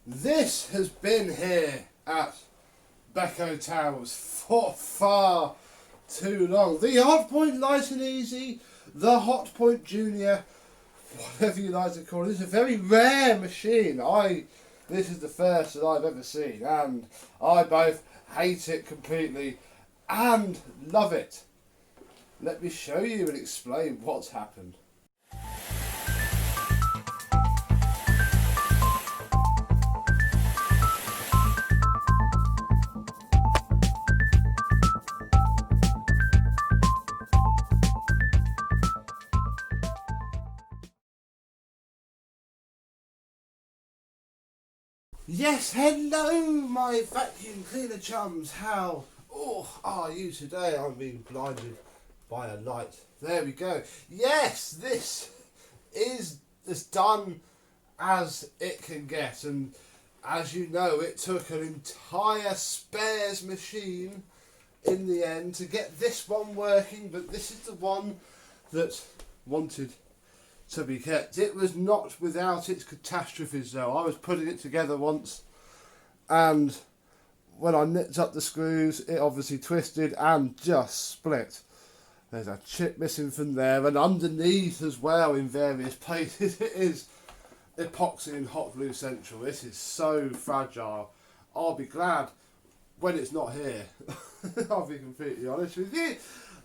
This has been here at Becco Towers for far too long. The Hotpoint Light&Easy, the Hotpoint Junior, whatever you like to call it. It's a very rare machine. This is the first that I've ever seen, and I both hate it completely and love it. Let me show you and explain what's happened. Yes, hello my vacuum cleaner chums. How are you today? I'm being blinded by a light. There we go. Yes, this is as done as it can get, and as you know, it took an entire spares machine in the end to get this one working, but this is the one that wanted to be kept. It was not without its catastrophes though. I was putting it together once, and when I nipped up the screws, it obviously twisted and just split. There's a chip missing from there, and underneath as well in various places it is epoxy and hot glue central. This is so fragile. I'll be glad when it's not here. I'll be completely honest with you.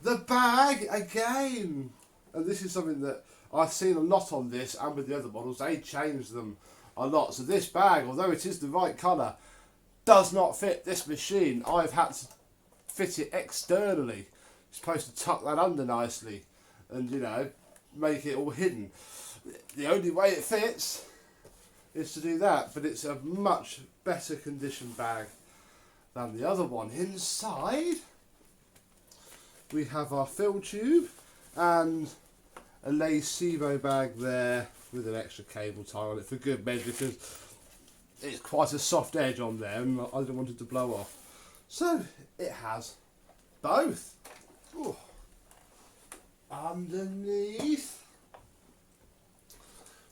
The bag again, and this is something that I've seen a lot on this and with the other models. They changed them a lot. So this bag, although it is the right colour, does not fit this machine. I've had to fit it externally. You're supposed to tuck that under nicely and, you know, make it all hidden. The only way it fits is to do that, but it's a much better condition bag than the other one. Inside we have our fill tube and a Lacebo bag there with an extra cable tie on it for good measure, because it's quite a soft edge on there and I don't want it to blow off. So it has both. Ooh. Underneath,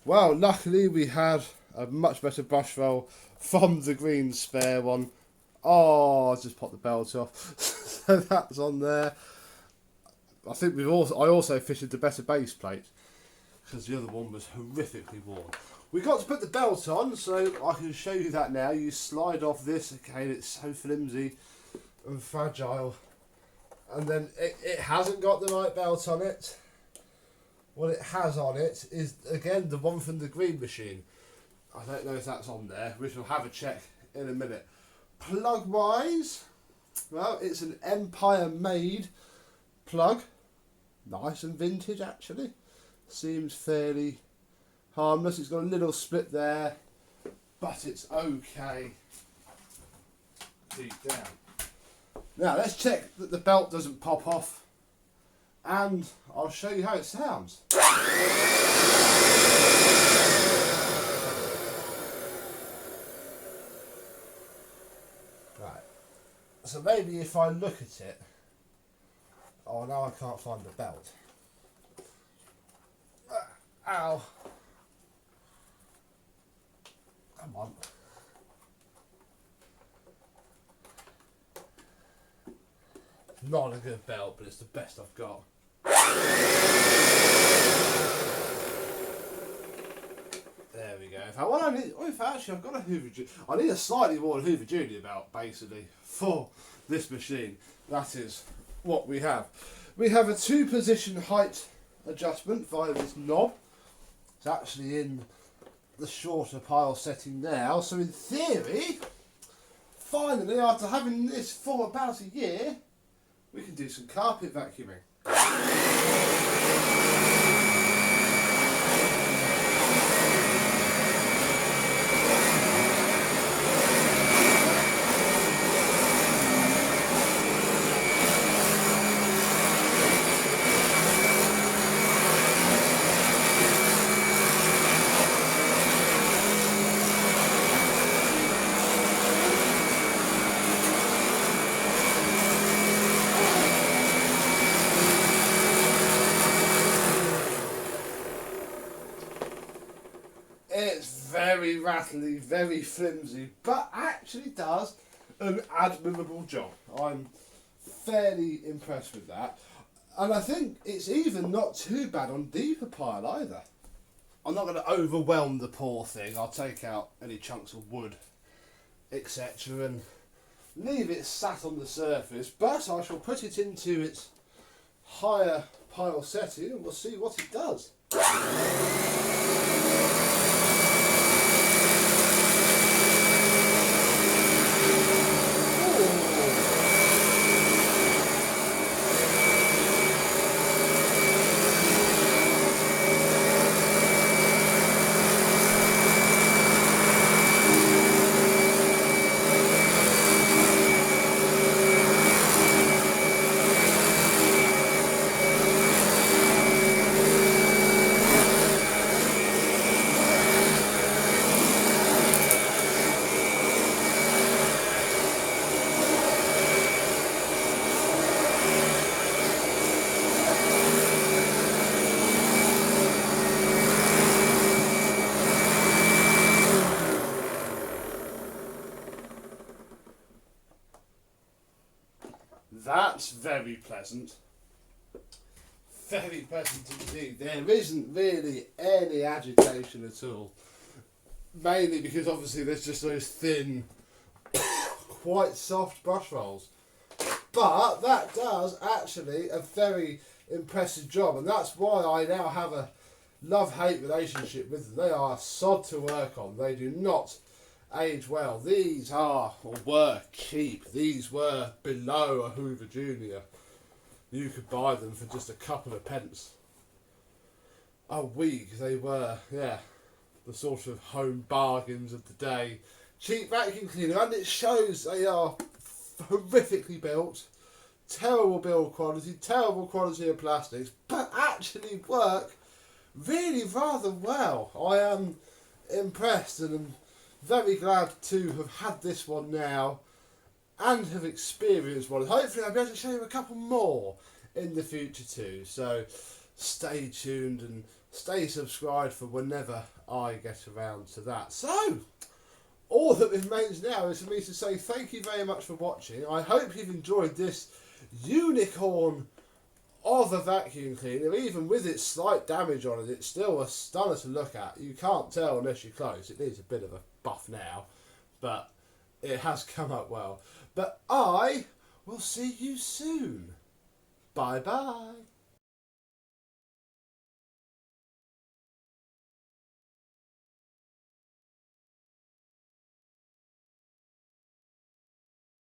well, luckily we had a much better brush roll from the green spare one. Oh, I just popped the belt off. So that's on there. I think I also fitted the better base plate because the other one was horrifically worn. We got to put the belt on, so I can show you that now. You slide off this, again it's so flimsy and fragile, and then it hasn't got the right belt on it. What it has on it is again the one from the green machine. I don't know if that's on there, which we'll have a check in a minute. Plug wise, well, it's an Empire made plug. Nice and vintage actually. Seems fairly harmless. It's got a little split there, but it's okay deep down. Now let's check that the belt doesn't pop off, and I'll show you how it sounds. Right, so maybe if I look at it. Oh, now I can't find the belt. Ow. Come on. Not a good belt, but it's the best I've got. There we go. Actually, I've got a Hoover Junior. I need a slightly worn Hoover Junior belt, basically, for this machine. That is what we have. We have a 2-position height adjustment via this knob. It's actually in the shorter pile setting now, so in theory, finally, after having this for about a year, we can do some carpet vacuuming. very rattly, very flimsy, but actually does an admirable job. I'm fairly impressed with that. And I think it's even not too bad on deeper pile either. I'm not going to overwhelm the poor thing. I'll take out any chunks of wood, etc. and leave it sat on the surface, but I shall put it into its higher pile setting and we'll see what it does. That's very pleasant. Very pleasant indeed. There isn't really any agitation at all. Mainly because obviously there's just those thin, quite soft brush rolls. But that does actually a very impressive job, and that's why I now have a love-hate relationship with them. They are a sod to work on. They do not age well. These are, or were, cheap. These were below a Hoover Junior. You could buy them for just a couple of pence a week. They were, yeah, the sort of home bargains of the day. Cheap vacuum cleaner, and it shows they are horrifically built, terrible build quality, terrible quality of plastics, but actually work really rather well. I am impressed and am very glad to have had this one now and have experienced one. Hopefully I'll be able to show you a couple more in the future too, so stay tuned and stay subscribed for whenever I get around to that. So all that remains now is for me to say thank you very much for watching. I hope you've enjoyed this unicorn of a vacuum cleaner. Even with its slight damage on it, it's still a stunner to look at. You can't tell unless you're close. It needs a bit of a buff now, but it has come up well. But I will see you soon. Bye bye.